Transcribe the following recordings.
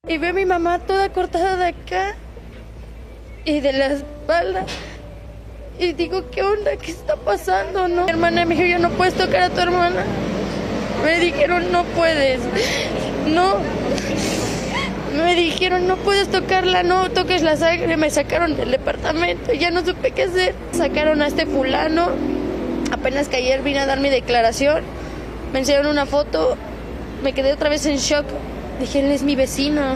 Y veo a mi mamá toda cortada de acá y de la espalda. Y digo, ¿qué onda? ¿Qué está pasando? No, mi hermana me dijo, yo no puedes tocar a tu hermana. Me dijeron, no puedes. No. Me dijeron, no puedes tocarla, no toques la sangre. Me sacaron del departamento, ya no supe qué hacer. Sacaron a este fulano. Apenas que ayer vine a dar mi declaración. Me enseñaron una foto. Me quedé otra vez en shock. Dije, él es mi vecino.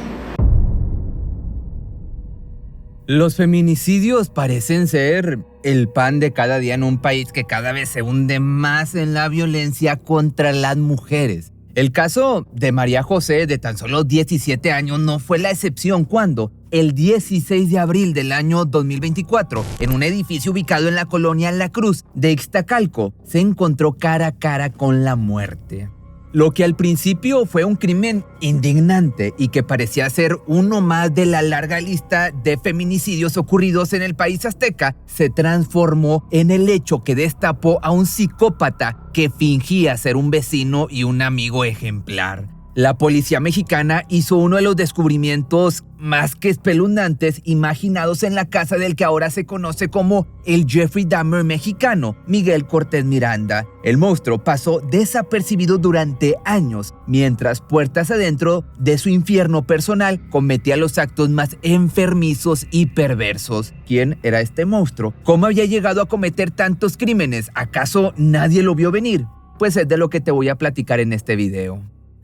Los feminicidios parecen ser el pan de cada día en un país que cada vez se hunde más en la violencia contra las mujeres. El caso de María José, de tan solo 17 años, no fue la excepción cuando, el 16 de abril del año 2024, en un edificio ubicado en la colonia La Cruz de Ixtacalco, se encontró cara a cara con la muerte. Lo que al principio fue un crimen indignante y que parecía ser uno más de la larga lista de feminicidios ocurridos en el país azteca, se transformó en el hecho que destapó a un psicópata que fingía ser un vecino y un amigo ejemplar. La policía mexicana hizo uno de los descubrimientos más que espeluznantes imaginados en la casa del que ahora se conoce como el Jeffrey Dahmer mexicano, Miguel Cortés Miranda. El monstruo pasó desapercibido durante años, mientras puertas adentro de su infierno personal cometía los actos más enfermizos y perversos. ¿Quién era este monstruo? ¿Cómo había llegado a cometer tantos crímenes? ¿Acaso nadie lo vio venir? Pues es de lo que te voy a platicar en este video.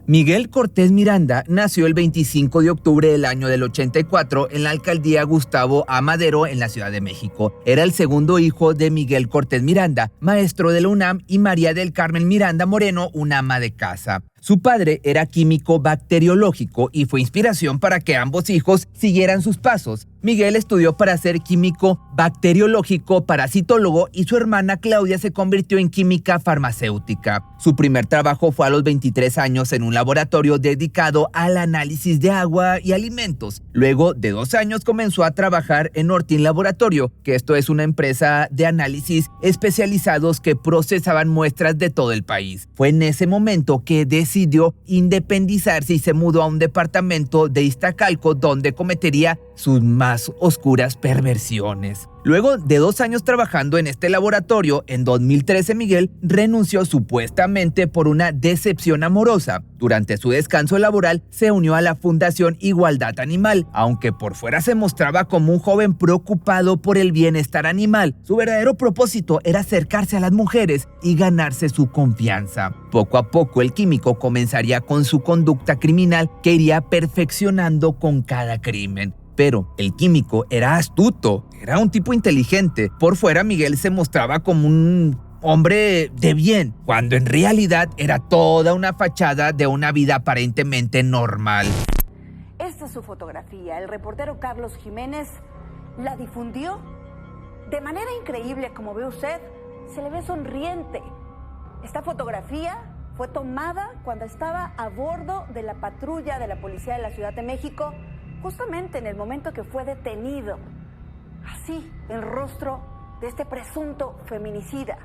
Miguel Cortés Miranda nació el 25 de octubre del año del 84 en la alcaldía Gustavo A. Madero en la Ciudad de México. Era el segundo hijo de Miguel Cortés Miranda, maestro de la UNAM, y María del Carmen Miranda Moreno, una ama de casa. Su padre era químico bacteriológico y fue inspiración para que ambos hijos siguieran sus pasos. Miguel estudió para ser químico bacteriológico parasitólogo y su hermana Claudia se convirtió en química farmacéutica. Su primer trabajo fue a los 23 años en un laboratorio dedicado al análisis de agua y alimentos. Luego de 2 años comenzó a trabajar en Ortin Laboratorio, que esto es una empresa de análisis especializados que procesaban muestras de todo el país. Fue en ese momento que decidió independizarse y se mudó a un departamento de Iztacalco donde cometería sus más oscuras perversiones. Luego de 2 años trabajando en este laboratorio, en 2013 Miguel renunció supuestamente por una decepción amorosa. Durante su descanso laboral se unió a la Fundación Igualdad Animal, aunque por fuera se mostraba como un joven preocupado por el bienestar animal. Su verdadero propósito era acercarse a las mujeres y ganarse su confianza. Poco a poco el químico comenzaría con su conducta criminal que iría perfeccionando con cada crimen. Pero el químico era astuto, era un tipo inteligente. Por fuera Miguel se mostraba como un hombre de bien, cuando en realidad era toda una fachada de una vida aparentemente normal. Esta es su fotografía. El reportero Carlos Jiménez la difundió de manera increíble. Como ve usted, se le ve sonriente. Esta fotografía fue tomada cuando estaba a bordo de la patrulla de la policía de la Ciudad de México, justamente en el momento que fue detenido. Así, el rostro de este presunto feminicida.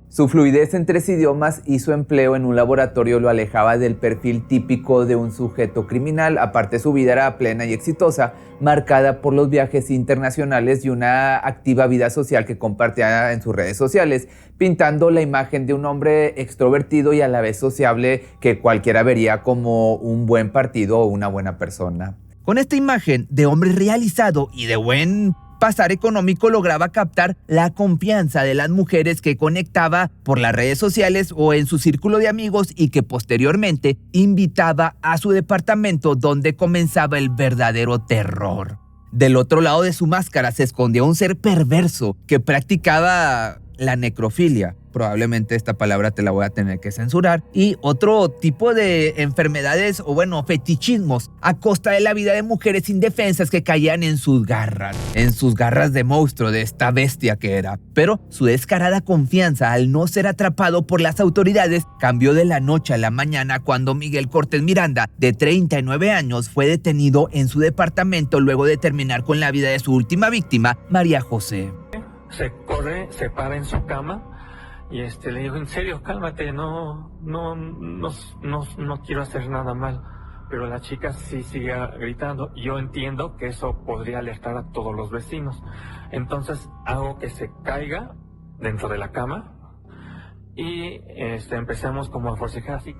Su fluidez en 3 idiomas y su empleo en un laboratorio lo alejaba del perfil típico de un sujeto criminal. Aparte, su vida era plena y exitosa, marcada por los viajes internacionales y una activa vida social que compartía en sus redes sociales, pintando la imagen de un hombre extrovertido y a la vez sociable que cualquiera vería como un buen partido o una buena persona. Con esta imagen de hombre realizado y de buen pasar económico lograba captar la confianza de las mujeres que conectaba por las redes sociales o en su círculo de amigos y que posteriormente invitaba a su departamento donde comenzaba el verdadero terror. Del otro lado de su máscara se escondía un ser perverso que practicaba la necrofilia. Probablemente esta palabra te la voy a tener que censurar. Y otro tipo de enfermedades o fetichismos a costa de la vida de mujeres indefensas que caían en sus garras de monstruo, de esta bestia que era. Pero su descarada confianza al no ser atrapado por las autoridades cambió de la noche a la mañana cuando Miguel Cortés Miranda, de 39 años, fue detenido en su departamento luego de terminar con la vida de su última víctima, María José. Se corre, se para en su cama y le dijo, en serio, cálmate, no quiero hacer nada mal. pero la chica sí sigue gritando. Yo entiendo que eso podría alertar a todos los vecinos. Entonces hago que se caiga dentro de la cama y empezamos como a forcejear así.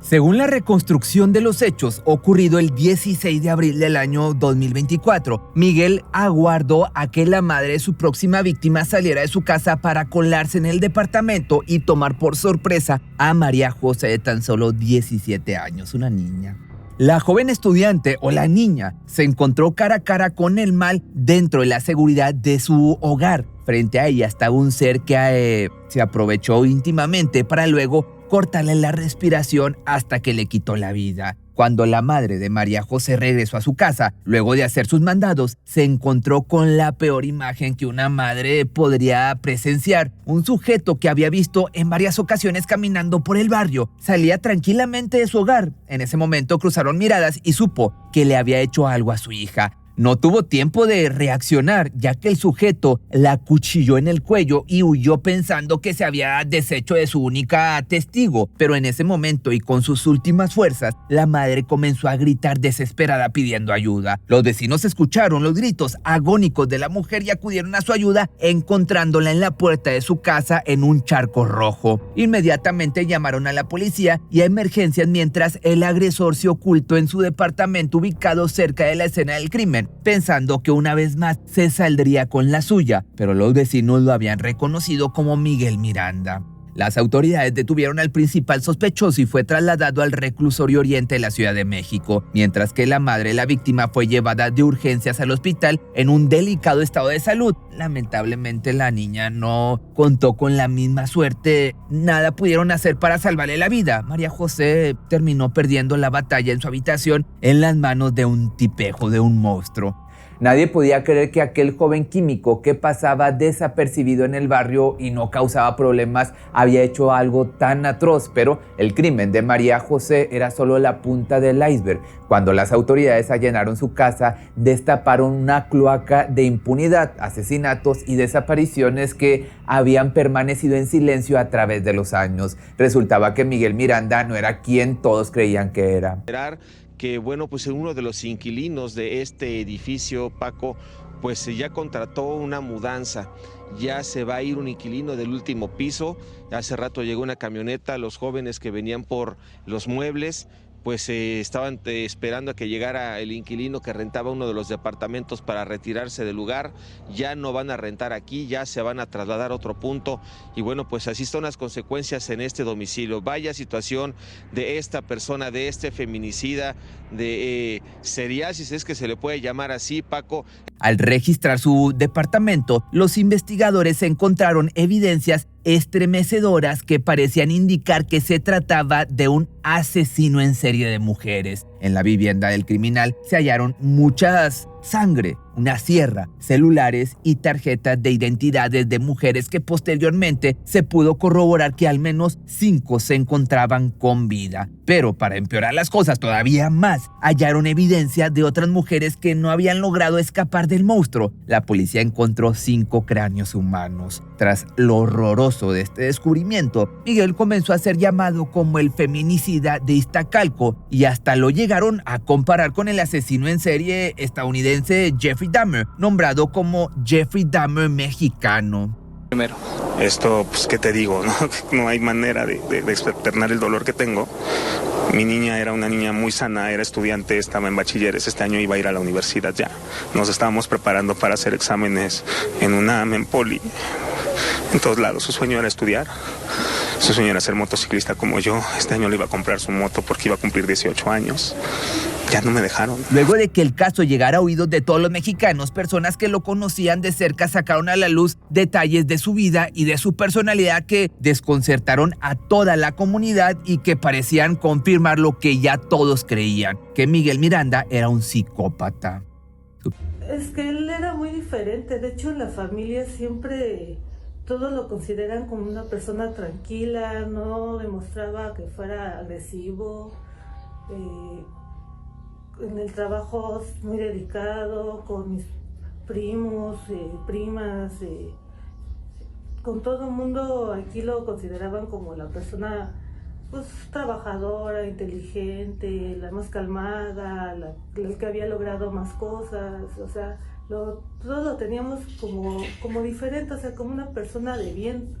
Según la reconstrucción de los hechos ocurrido el 16 de abril del año 2024, Miguel aguardó a que la madre de su próxima víctima saliera de su casa para colarse en el departamento y tomar por sorpresa a María José de tan solo 17 años, una niña. La joven estudiante o la niña se encontró cara a cara con el mal dentro de la seguridad de su hogar. Frente a ella estaba un ser que se aprovechó íntimamente para luego cortarle la respiración hasta que le quitó la vida. Cuando la madre de María José regresó a su casa, luego de hacer sus mandados, se encontró con la peor imagen que una madre podría presenciar. Un sujeto que había visto en varias ocasiones caminando por el barrio salía tranquilamente de su hogar. En ese momento cruzaron miradas y supo que le había hecho algo a su hija. No tuvo tiempo de reaccionar, ya que el sujeto la acuchilló en el cuello y huyó pensando que se había deshecho de su única testigo. Pero en ese momento y con sus últimas fuerzas, la madre comenzó a gritar desesperada pidiendo ayuda. Los vecinos escucharon los gritos agónicos de la mujer y acudieron a su ayuda, encontrándola en la puerta de su casa en un charco rojo. Inmediatamente llamaron a la policía y a emergencias mientras el agresor se ocultó en su departamento ubicado cerca de la escena del crimen, pensando que una vez más se saldría con la suya, pero los vecinos lo habían reconocido como Miguel Miranda. Las autoridades detuvieron al principal sospechoso y fue trasladado al reclusorio oriente de la Ciudad de México, mientras que la madre de la víctima fue llevada de urgencias al hospital en un delicado estado de salud. Lamentablemente la niña no contó con la misma suerte. Nada pudieron hacer para salvarle la vida. María José terminó perdiendo la batalla en su habitación en las manos de un tipejo, de un monstruo. Nadie podía creer que aquel joven químico que pasaba desapercibido en el barrio y no causaba problemas había hecho algo tan atroz, pero el crimen de María José era solo la punta del iceberg. Cuando las autoridades allanaron su casa, destaparon una cloaca de impunidad, asesinatos y desapariciones que habían permanecido en silencio a través de los años. Resultaba que Miguel Miranda no era quien todos creían que era. Que bueno, pues uno de los inquilinos de este edificio, Paco, pues ya contrató una mudanza. Ya se va a ir un inquilino del último piso. Hace rato llegó una camioneta, los jóvenes que venían por los muebles pues estaban esperando a que llegara el inquilino que rentaba uno de los departamentos para retirarse del lugar. Ya no van a rentar aquí, ya se van a trasladar a otro punto y bueno, pues así están las consecuencias en este domicilio. Vaya situación de esta persona, de este feminicida, de serial, si es que se le puede llamar así, Paco. Al registrar su departamento, los investigadores encontraron evidencias estremecedoras que parecían indicar que se trataba de un asesino en serie de mujeres. En la vivienda del criminal se hallaron muchas sangre, una sierra, celulares y tarjetas de identidades de mujeres que posteriormente se pudo corroborar que al menos 5 se encontraban con vida. Pero para empeorar las cosas todavía más, hallaron evidencia de otras mujeres que no habían logrado escapar del monstruo. La policía encontró 5 cráneos humanos. Tras lo horroroso de este descubrimiento, Miguel comenzó a ser llamado como el feminicida de Iztacalco y hasta lo llegaron a comparar con el asesino en serie estadounidense Jeffrey Dahmer, nombrado como Jeffrey Dahmer mexicano. Primero, esto, pues, ¿qué te digo? No hay manera de externar el dolor que tengo. Mi niña era una niña muy sana, era estudiante, estaba en bachilleres, este año iba a ir a la universidad ya. Nos estábamos preparando para hacer exámenes en UNAM, en Poli, en todos lados. Su sueño era estudiar, su sueño era ser motociclista como yo. Este año le iba a comprar su moto porque iba a cumplir 18 años. Ya no me dejaron. Luego de que el caso llegara a oídos de todos los mexicanos, personas que lo conocían de cerca sacaron a la luz detalles de su vida y de su personalidad que desconcertaron a toda la comunidad y que parecían confirmar lo que ya todos creían, que Miguel Miranda era un psicópata. Es que él era muy diferente, de hecho la familia siempre todos lo consideran como una persona tranquila, no demostraba que fuera agresivo, en el trabajo muy dedicado, con mis primos, primas, con todo el mundo aquí lo consideraban como la persona pues trabajadora, inteligente, la más calmada, la que había logrado más cosas, o sea, todos lo teníamos como diferente, o sea, como una persona de bien.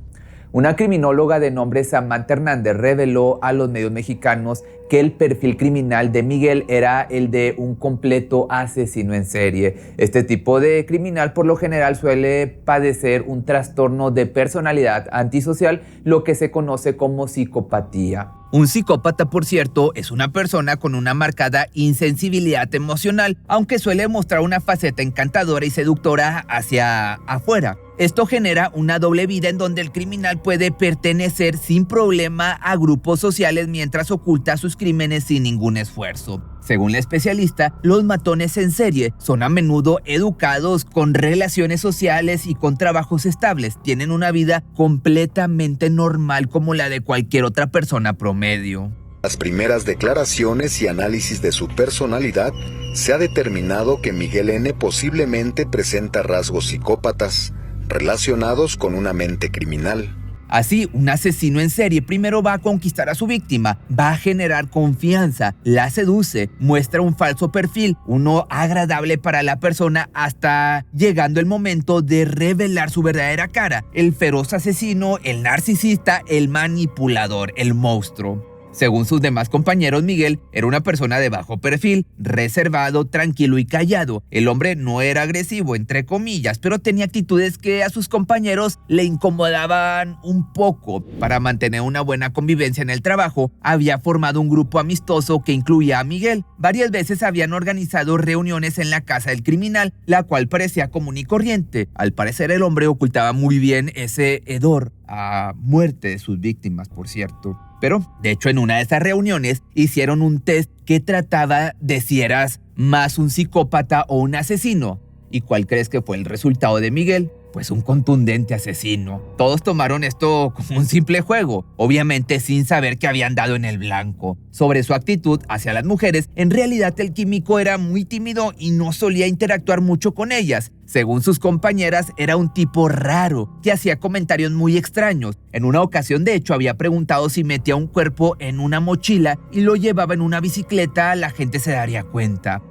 Una criminóloga de nombre Samantha Hernández reveló a los medios mexicanos que el perfil criminal de Miguel era el de un completo asesino en serie. Este tipo de criminal por lo general suele padecer un trastorno de personalidad antisocial, lo que se conoce como psicopatía. Un psicópata, por cierto, es una persona con una marcada insensibilidad emocional, aunque suele mostrar una faceta encantadora y seductora hacia afuera. Esto genera una doble vida en donde el criminal puede pertenecer sin problema a grupos sociales mientras oculta sus crímenes sin ningún esfuerzo. Según la especialista, los matones en serie son a menudo educados, con relaciones sociales y con trabajos estables. Tienen una vida completamente normal como la de cualquier otra persona promedio. Las primeras declaraciones y análisis de su personalidad, se ha determinado que Miguel N. posiblemente presenta rasgos psicópatas relacionados con una mente criminal. Así, un asesino en serie primero va a conquistar a su víctima, va a generar confianza, la seduce, muestra un falso perfil, uno agradable para la persona, hasta llegando el momento de revelar su verdadera cara: el feroz asesino, el narcisista, el manipulador, el monstruo. Según sus demás compañeros, Miguel era una persona de bajo perfil, reservado, tranquilo y callado. El hombre no era agresivo, entre comillas, pero tenía actitudes que a sus compañeros le incomodaban un poco. Para mantener una buena convivencia en el trabajo, había formado un grupo amistoso que incluía a Miguel. Varias veces habían organizado reuniones en la casa del criminal, la cual parecía común y corriente. Al parecer, el hombre ocultaba muy bien ese hedor a muerte de sus víctimas, por cierto. Pero, de hecho, en una de esas reuniones hicieron un test que trataba de si eras más un psicópata o un asesino. ¿Y cuál crees que fue el resultado de Miguel? Pues un contundente asesino. Todos tomaron esto como un simple juego, obviamente sin saber que habían dado en el blanco. Sobre su actitud hacia las mujeres, en realidad el químico era muy tímido y no solía interactuar mucho con ellas. Según sus compañeras, era un tipo raro, que hacía comentarios muy extraños. En una ocasión, de hecho, había preguntado si metía un cuerpo en una mochila y lo llevaba en una bicicleta, la gente se daría cuenta.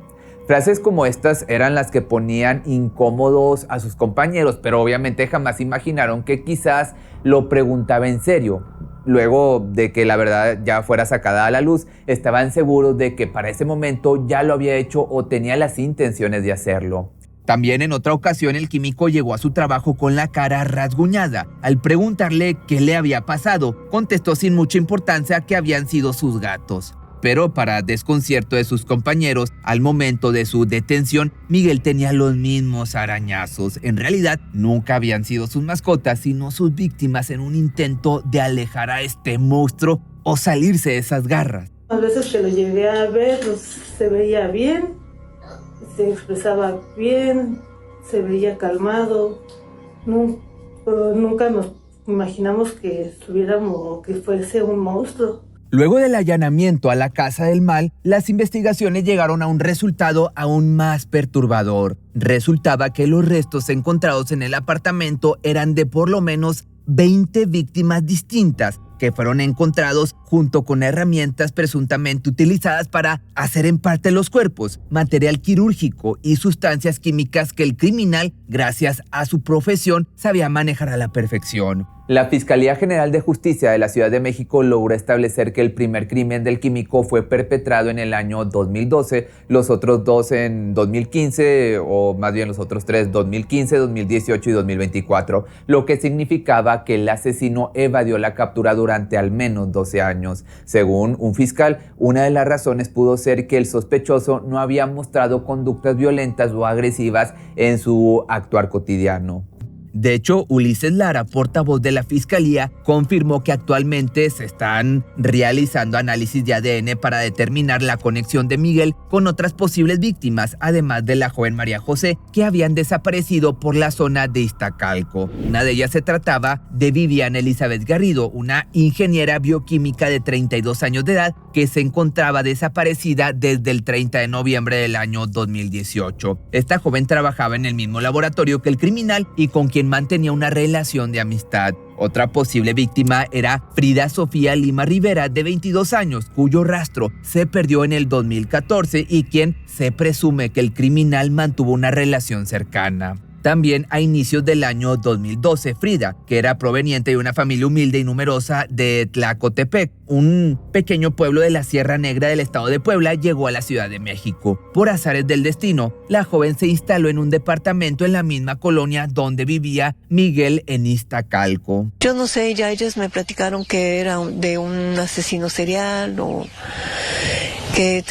Frases como estas eran las que ponían incómodos a sus compañeros, pero obviamente jamás imaginaron que quizás lo preguntaba en serio. Luego de que la verdad ya fuera sacada a la luz, estaban seguros de que para ese momento ya lo había hecho o tenía las intenciones de hacerlo. También en otra ocasión el químico llegó a su trabajo con la cara rasguñada. Al preguntarle qué le había pasado, contestó sin mucha importancia que habían sido sus gatos. Pero para desconcierto de sus compañeros, al momento de su detención, Miguel tenía los mismos arañazos. En realidad, nunca habían sido sus mascotas, sino sus víctimas en un intento de alejar a este monstruo o salirse de esas garras. A veces que lo llegué a ver, pues, se veía bien, se expresaba bien, se veía calmado. Nunca nos imaginamos que fuese un monstruo. Luego del allanamiento a la Casa del Mal, las investigaciones llegaron a un resultado aún más perturbador. Resultaba que los restos encontrados en el apartamento eran de por lo menos 20 víctimas distintas, que fueron encontrados junto con herramientas presuntamente utilizadas para hacer en parte los cuerpos, material quirúrgico y sustancias químicas que el criminal, gracias a su profesión, sabía manejar a la perfección. La Fiscalía General de Justicia de la Ciudad de México logró establecer que el primer crimen del químico fue perpetrado en el año 2012, los otros dos en 2015, o más bien los otros tres 2015, 2018 y 2024, lo que significaba que el asesino evadió la captura durante al menos 12 años. Según un fiscal, una de las razones pudo ser que el sospechoso no había mostrado conductas violentas o agresivas en su actuar cotidiano. De hecho, Ulises Lara, portavoz de la Fiscalía, confirmó que actualmente se están realizando análisis de ADN para determinar la conexión de Miguel con otras posibles víctimas, además de la joven María José, que habían desaparecido por la zona de Iztacalco. Una de ellas se trataba de Viviana Elizabeth Garrido, una ingeniera bioquímica de 32 años de edad que se encontraba desaparecida desde el 30 de noviembre del año 2018. Esta joven trabajaba en el mismo laboratorio que el criminal y con quien mantenía una relación de amistad. Otra posible víctima era Frida Sofía Lima Rivera, de 22 años, cuyo rastro se perdió en el 2014 y quien se presume que el criminal mantuvo una relación cercana. También a inicios del año 2012, Frida, que era proveniente de una familia humilde y numerosa de Tlacotepec, un pequeño pueblo de la Sierra Negra del estado de Puebla, llegó a la Ciudad de México. Por azares del destino, la joven se instaló en un departamento en la misma colonia donde vivía Miguel en Iztacalco. Yo no sé, ya ellos me platicaron que era de un asesino serial o que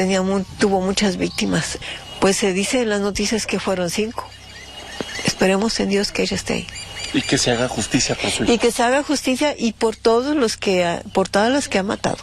tuvo muchas víctimas. Pues se dice en las noticias que fueron 5. Esperemos en Dios que ella esté ahí. Y que se haga justicia por su hijo. Y que se haga justicia y por todas las que ha matado.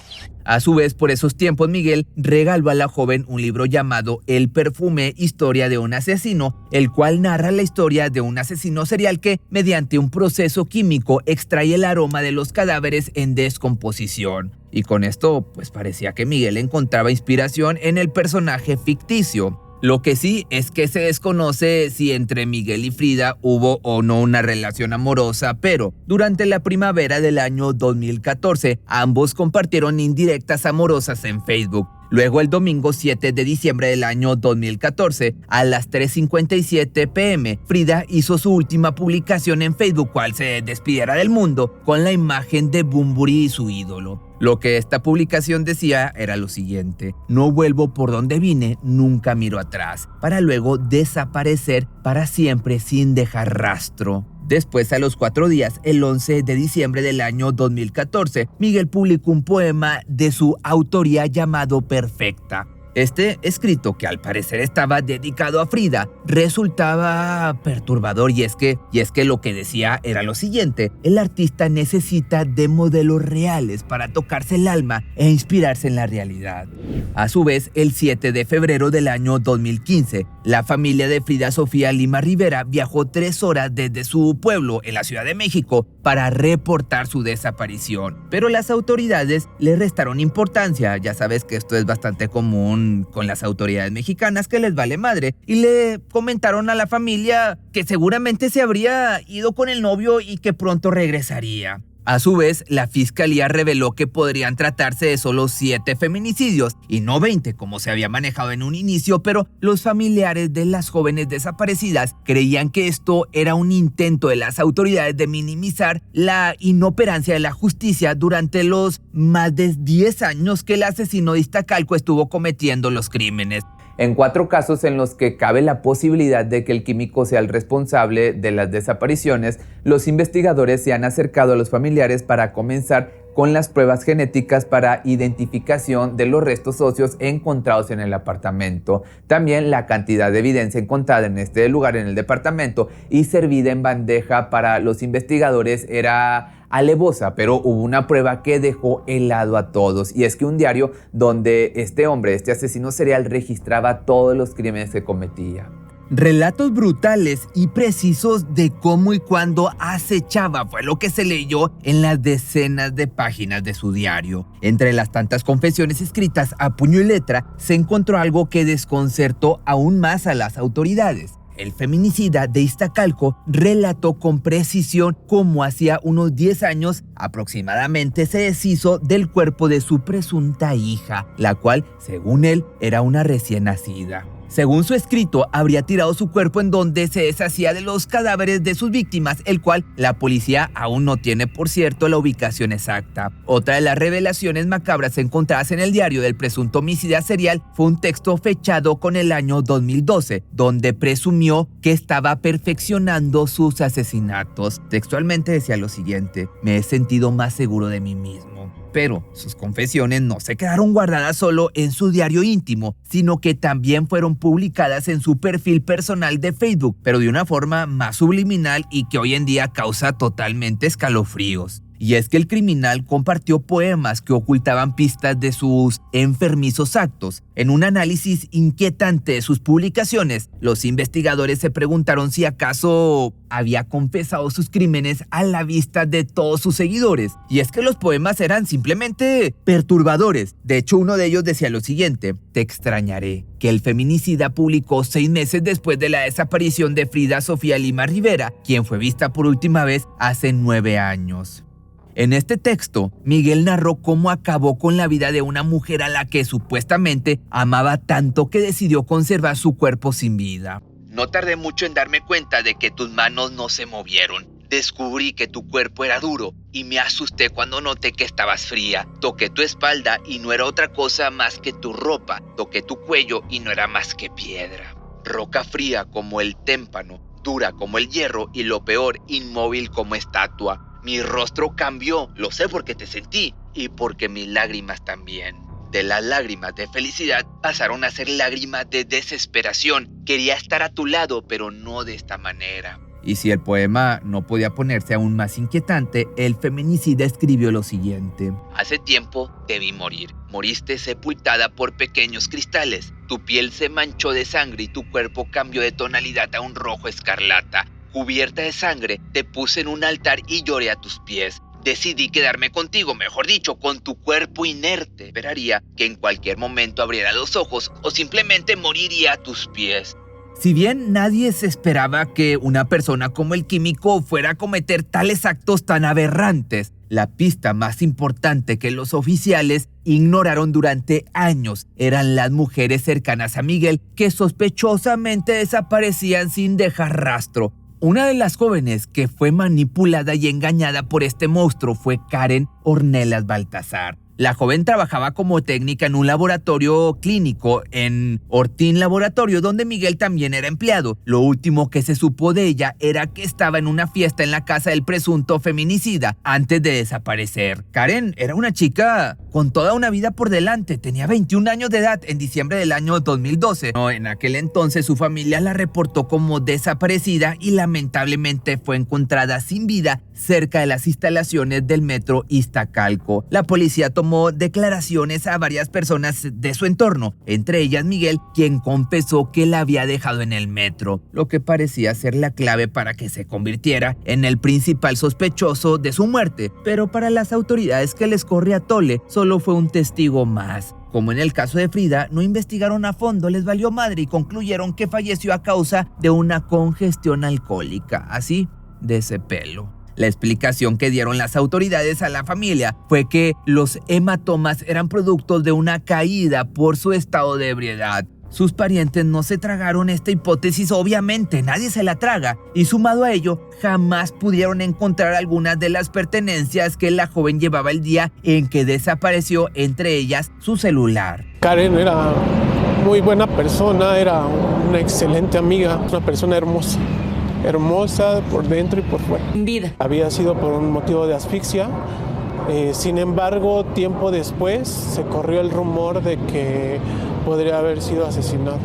A su vez, por esos tiempos, Miguel regaló a la joven un libro llamado El perfume, historia de un asesino, el cual narra la historia de un asesino serial que, mediante un proceso químico, extrae el aroma de los cadáveres en descomposición. Y con esto, pues parecía que Miguel encontraba inspiración en el personaje ficticio. Lo que sí es que se desconoce si entre Miguel y Frida hubo o no una relación amorosa, pero durante la primavera del año 2014 ambos compartieron indirectas amorosas en Facebook. Luego, el domingo 7 de diciembre del año 2014, a las 3:57 p.m., Frida hizo su última publicación en Facebook, cual se despidiera del mundo, con la imagen de Bunbury y su ídolo. Lo que esta publicación decía era lo siguiente: no vuelvo por donde vine, nunca miro atrás, para luego desaparecer para siempre sin dejar rastro. Después, a los 4 días, el 11 de diciembre del año 2014, Miguel publicó un poema de su autoría llamado Perfecta. Este escrito, que al parecer estaba dedicado a Frida, resultaba perturbador y es que lo que decía era lo siguiente: el artista necesita de modelos reales para tocarse el alma e inspirarse en la realidad. A su vez, el 7 de febrero del año 2015, la familia de Frida Sofía Lima Rivera viajó 3 horas desde su pueblo en la Ciudad de México para reportar su desaparición. Pero las autoridades le restaron importancia. Ya sabes que esto es bastante común con las autoridades mexicanas, que les vale madre, y le comentaron a la familia que seguramente se habría ido con el novio y que pronto regresaría. A su vez, la fiscalía reveló que podrían tratarse de solo 7 feminicidios y no 20 como se había manejado en un inicio, pero los familiares de las jóvenes desaparecidas creían que esto era un intento de las autoridades de minimizar la inoperancia de la justicia durante los más de 10 años que el asesino de Iztacalco estuvo cometiendo los crímenes. En 4 casos en los que cabe la posibilidad de que el químico sea el responsable de las desapariciones, los investigadores se han acercado a los familiares para comenzar con las pruebas genéticas para identificación de los restos óseos encontrados en el apartamento. También la cantidad de evidencia encontrada en este lugar en el departamento y servida en bandeja para los investigadores era alevosa, pero hubo una prueba que dejó helado a todos, y es que un diario donde este asesino serial, registraba todos los crímenes que cometía. Relatos brutales y precisos de cómo y cuándo acechaba fue lo que se leyó en las decenas de páginas de su diario. Entre las tantas confesiones escritas a puño y letra, se encontró algo que desconcertó aún más a las autoridades. El feminicida de Iztacalco relató con precisión cómo hacía unos 10 años aproximadamente se deshizo del cuerpo de su presunta hija, la cual, según él, era una recién nacida. Según su escrito, habría tirado su cuerpo en donde se deshacía de los cadáveres de sus víctimas, el cual la policía aún no tiene, por cierto, la ubicación exacta. Otra de las revelaciones macabras encontradas en el diario del presunto homicida serial fue un texto fechado con el año 2012, donde presumió que estaba perfeccionando sus asesinatos. Textualmente decía lo siguiente: me he sentido más seguro de mí mismo. Pero sus confesiones no se quedaron guardadas solo en su diario íntimo, sino que también fueron publicadas en su perfil personal de Facebook, pero de una forma más subliminal y que hoy en día causa totalmente escalofríos. Y es que el criminal compartió poemas que ocultaban pistas de sus enfermizos actos. En un análisis inquietante de sus publicaciones, los investigadores se preguntaron si acaso había confesado sus crímenes a la vista de todos sus seguidores. Y es que los poemas eran simplemente perturbadores. De hecho, uno de ellos decía lo siguiente: te extrañaré, que el feminicida publicó 6 meses después de la desaparición de Frida Sofía Lima Rivera, quien fue vista por última vez hace 9 años. En este texto, Miguel narró cómo acabó con la vida de una mujer a la que supuestamente amaba tanto que decidió conservar su cuerpo sin vida. No tardé mucho en darme cuenta de que tus manos no se movieron. Descubrí que tu cuerpo era duro y me asusté cuando noté que estabas fría. Toqué tu espalda y no era otra cosa más que tu ropa. Toqué tu cuello y no era más que piedra. Roca fría como el témpano, dura como el hierro y lo peor, inmóvil como estatua. Mi rostro cambió, lo sé porque te sentí y porque mis lágrimas también. De las lágrimas de felicidad pasaron a ser lágrimas de desesperación. Quería estar a tu lado, pero no de esta manera. Y si el poema no podía ponerse aún más inquietante, el feminicida escribió lo siguiente: hace tiempo te vi morir. Moriste sepultada por pequeños cristales. Tu piel se manchó de sangre y tu cuerpo cambió de tonalidad a un rojo escarlata. Cubierta de sangre, te puse en un altar y lloré a tus pies. Decidí quedarme contigo, mejor dicho, con tu cuerpo inerte. Esperaría que en cualquier momento abriera los ojos o simplemente moriría a tus pies. Si bien nadie se esperaba que una persona como el químico fuera a cometer tales actos tan aberrantes, la pista más importante que los oficiales ignoraron durante años eran las mujeres cercanas a Miguel que sospechosamente desaparecían sin dejar rastro. Una de las jóvenes que fue manipulada y engañada por este monstruo fue Karen Ornelas Baltazar. La joven trabajaba como técnica en un laboratorio clínico en Ortín Laboratorio, donde Miguel también era empleado. Lo último que se supo de ella era que estaba en una fiesta en la casa del presunto feminicida antes de desaparecer. Karen era una chica con toda una vida por delante. Tenía 21 años de edad en diciembre del año 2012. En aquel entonces su familia la reportó como desaparecida y lamentablemente fue encontrada sin vida cerca de las instalaciones del metro Iztacalco. La policía tomó declaraciones a varias personas de su entorno, entre ellas Miguel, quien confesó que la había dejado en el metro, lo que parecía ser la clave para que se convirtiera en el principal sospechoso de su muerte. Pero para las autoridades que les corre a tole, solo fue un testigo más. Como en el caso de Frida, no investigaron a fondo, les valió madre y concluyeron que falleció a causa de una congestión alcohólica, así de ese pelo. La explicación que dieron las autoridades a la familia fue que los hematomas eran productos de una caída por su estado de ebriedad. Sus parientes no se tragaron esta hipótesis, obviamente nadie se la traga, y sumado a ello, jamás pudieron encontrar algunas de las pertenencias que la joven llevaba el día en que desapareció, entre ellas su celular. Karen era muy buena persona, era una excelente amiga, una persona hermosa por dentro y por fuera. En vida. Había sido por un motivo de asfixia. Sin embargo, tiempo después se corrió el rumor de que podría haber sido asesinado.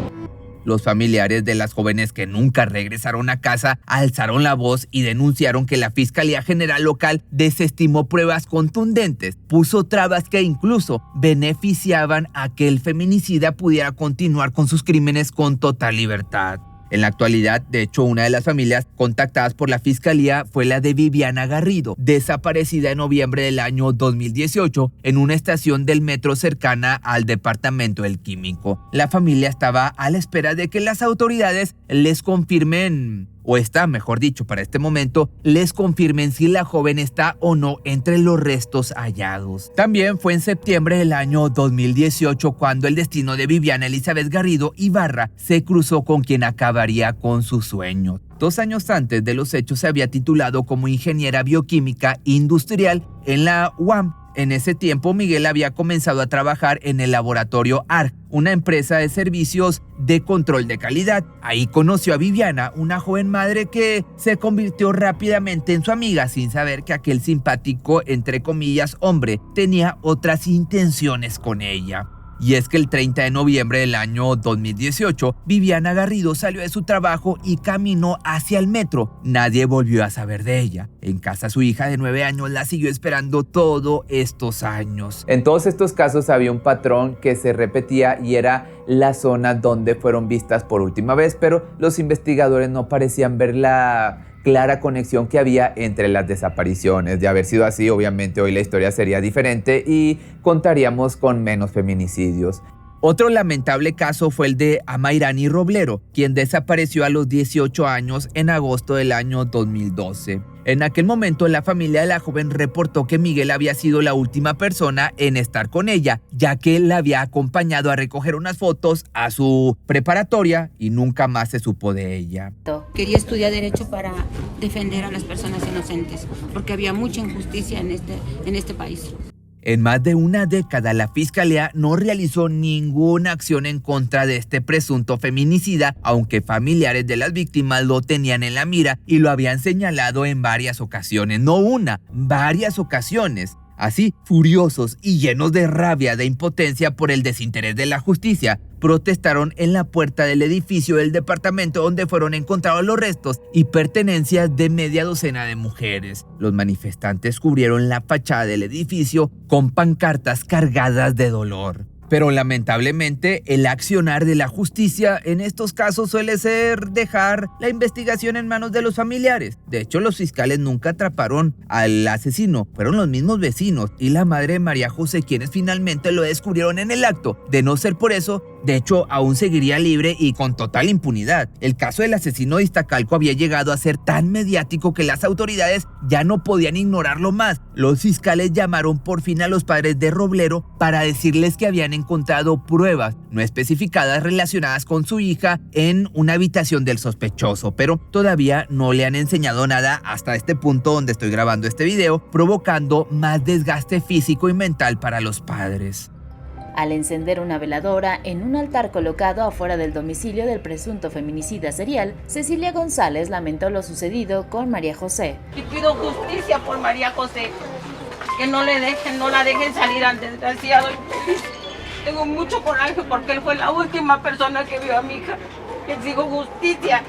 Los familiares de las jóvenes que nunca regresaron a casa alzaron la voz y denunciaron que la Fiscalía General Local desestimó pruebas contundentes, puso trabas que incluso beneficiaban a que el feminicida pudiera continuar con sus crímenes con total libertad. En la actualidad, de hecho, una de las familias contactadas por la fiscalía fue la de Viviana Garrido, desaparecida en noviembre del año 2018 en una estación del metro cercana al departamento del Químico. La familia estaba a la espera de que las autoridades les confirmen, o está, mejor dicho, para este momento, les confirmen si la joven está o no entre los restos hallados. También fue en septiembre del año 2018 cuando el destino de Viviana Elizabeth Garrido Ibarra se cruzó con quien acabaría con sus sueños. 2 años antes de los hechos se había titulado como ingeniera bioquímica industrial en la UAM. En ese tiempo, Miguel había comenzado a trabajar en el laboratorio ARC, una empresa de servicios de control de calidad. Ahí conoció a Viviana, una joven madre que se convirtió rápidamente en su amiga, sin saber que aquel simpático, entre comillas, hombre, tenía otras intenciones con ella. Y es que el 30 de noviembre del año 2018, Viviana Garrido salió de su trabajo y caminó hacia el metro. Nadie volvió a saber de ella. En casa su hija de 9 años la siguió esperando todos estos años. En todos estos casos había un patrón que se repetía y era la zona donde fueron vistas por última vez, pero los investigadores no parecían ver la clara conexión que había entre las desapariciones. De haber sido así, obviamente hoy la historia sería diferente y contaríamos con menos feminicidios. Otro lamentable caso fue el de Amairani Roblero, quien desapareció a los 18 años en agosto del año 2012. En aquel momento, la familia de la joven reportó que Miguel había sido la última persona en estar con ella, ya que él la había acompañado a recoger unas fotos a su preparatoria y nunca más se supo de ella. Quería estudiar Derecho para defender a las personas inocentes, porque había mucha injusticia en este país. En más de una década, la Fiscalía no realizó ninguna acción en contra de este presunto feminicida, aunque familiares de las víctimas lo tenían en la mira y lo habían señalado en varias ocasiones, no una, varias ocasiones. Así, furiosos y llenos de rabia, de impotencia por el desinterés de la justicia, protestaron en la puerta del edificio del departamento donde fueron encontrados los restos y pertenencias de media docena de mujeres. Los manifestantes cubrieron la fachada del edificio con pancartas cargadas de dolor. Pero lamentablemente el accionar de la justicia en estos casos suele ser dejar la investigación en manos de los familiares. De hecho, los fiscales nunca atraparon al asesino, fueron los mismos vecinos y la madre de María José quienes finalmente lo descubrieron en el acto. De no ser por eso, de hecho, aún seguiría libre y con total impunidad. El caso del asesino de Iztacalco había llegado a ser tan mediático que las autoridades ya no podían ignorarlo más. Los fiscales llamaron por fin a los padres de Roblero para decirles que habían encontrado pruebas no especificadas relacionadas con su hija en una habitación del sospechoso, pero todavía no le han enseñado nada hasta este punto donde estoy grabando este video, provocando más desgaste físico y mental para los padres. Al encender una veladora en un altar colocado afuera del domicilio del presunto feminicida serial, Cecilia González lamentó lo sucedido con María José. Y pido justicia por María José, que no la dejen salir al desgraciado. Tengo mucho coraje porque él fue la última persona que vio a mi hija. Exijo justicia,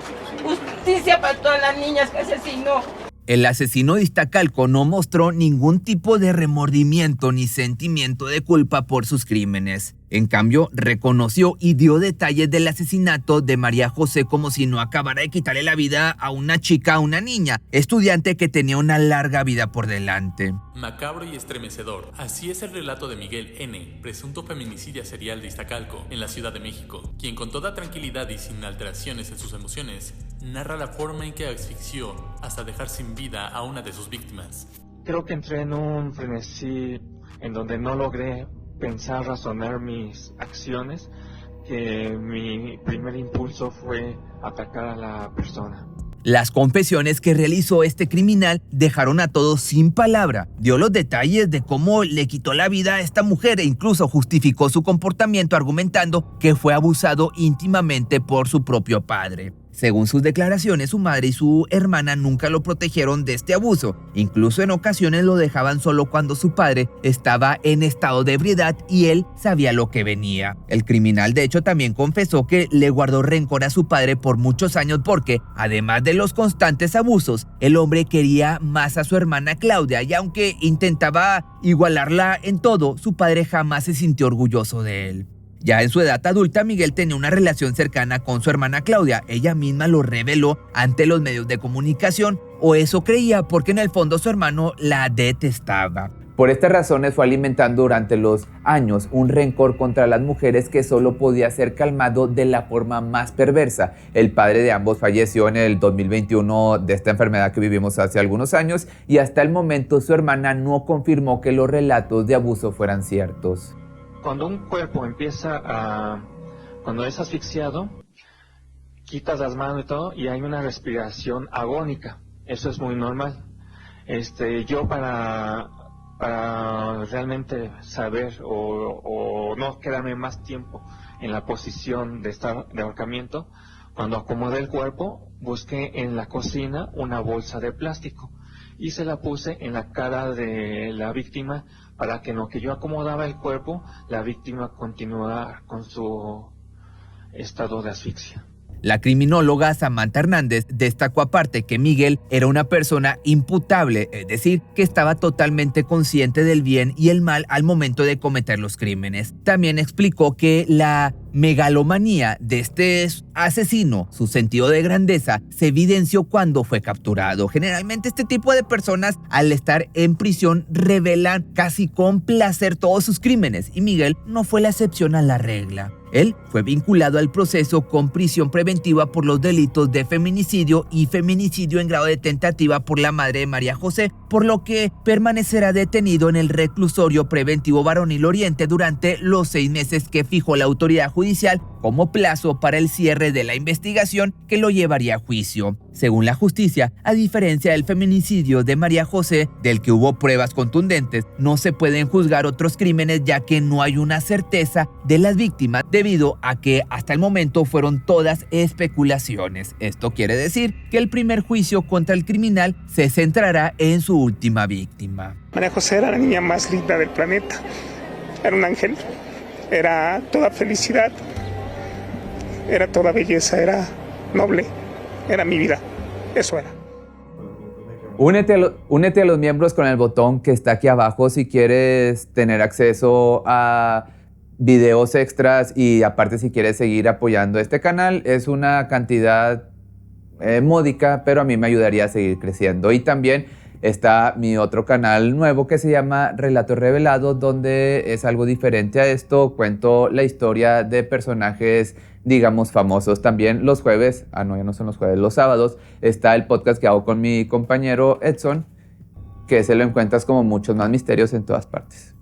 justicia para todas las niñas que asesinó. El asesino de Iztacalco no mostró ningún tipo de remordimiento ni sentimiento de culpa por sus crímenes. En cambio, reconoció y dio detalles del asesinato de María José como si no acabara de quitarle la vida a una chica, a una niña, estudiante que tenía una larga vida por delante. Macabro y estremecedor. Así es el relato de Miguel N., presunto feminicida serial de Iztacalco, en la Ciudad de México, quien con toda tranquilidad y sin alteraciones en sus emociones, narra la forma en que asfixió hasta dejar sin vida a una de sus víctimas. Creo que entré en un frenesí en donde no logré pensar, razonar mis acciones, que mi primer impulso fue atacar a la persona. Las confesiones que realizó este criminal dejaron a todos sin palabra. Dio los detalles de cómo le quitó la vida a esta mujer e incluso justificó su comportamiento argumentando que fue abusado íntimamente por su propio padre. Según sus declaraciones, su madre y su hermana nunca lo protegieron de este abuso. Incluso en ocasiones lo dejaban solo cuando su padre estaba en estado de ebriedad y él sabía lo que venía. El criminal de hecho también confesó que le guardó rencor a su padre por muchos años porque, además de los constantes abusos, el hombre quería más a su hermana Claudia y aunque intentaba igualarla en todo, su padre jamás se sintió orgulloso de él. Ya en su edad adulta, Miguel tenía una relación cercana con su hermana Claudia. Ella misma lo reveló ante los medios de comunicación, o eso creía porque en el fondo su hermano la detestaba. Por estas razones fue alimentando durante los años un rencor contra las mujeres que solo podía ser calmado de la forma más perversa. El padre de ambos falleció en el 2021 de esta enfermedad que vivimos hace algunos años y hasta el momento su hermana no confirmó que los relatos de abuso fueran ciertos. Cuando un cuerpo cuando es asfixiado, quitas las manos y todo y hay una respiración agónica. Eso es muy normal. Yo para realmente saber o no quedarme más tiempo en la posición de ahorcamiento, cuando acomodé el cuerpo, busqué en la cocina una bolsa de plástico y se la puse en la cara de la víctima para que en lo que yo acomodaba el cuerpo, la víctima continuara con su estado de asfixia. La criminóloga Samantha Hernández destacó aparte que Miguel era una persona imputable, es decir, que estaba totalmente consciente del bien y el mal al momento de cometer los crímenes. También explicó que la megalomanía de este asesino, su sentido de grandeza, se evidenció cuando fue capturado. Generalmente este tipo de personas al estar en prisión revelan casi con placer todos sus crímenes y Miguel no fue la excepción a la regla. Él fue vinculado al proceso con prisión preventiva por los delitos de feminicidio y feminicidio en grado de tentativa por la madre de María José, por lo que permanecerá detenido en el reclusorio preventivo Varonil Oriente durante los 6 meses que fijó la autoridad judicial como plazo para el cierre de la investigación que lo llevaría a juicio. Según la justicia, a diferencia del feminicidio de María José, del que hubo pruebas contundentes, no se pueden juzgar otros crímenes ya que no hay una certeza de las víctimas debido a que hasta el momento fueron todas especulaciones. Esto quiere decir que el primer juicio contra el criminal se centrará en su última víctima. María José era la niña más linda del planeta, era un ángel, era toda felicidad, era toda belleza, era noble, era mi vida, eso era. Únete a los miembros con el botón que está aquí abajo si quieres tener acceso a videos extras y aparte si quieres seguir apoyando este canal. Es una cantidad módica, pero a mí me ayudaría a seguir creciendo. Y también está mi otro canal nuevo que se llama Relatos Revelados, donde es algo diferente a esto. Cuento la historia de personajes, digamos, famosos. También los jueves, ya no son los jueves, los sábados, está el podcast que hago con mi compañero Edson, que se lo encuentras como muchos más misterios en todas partes.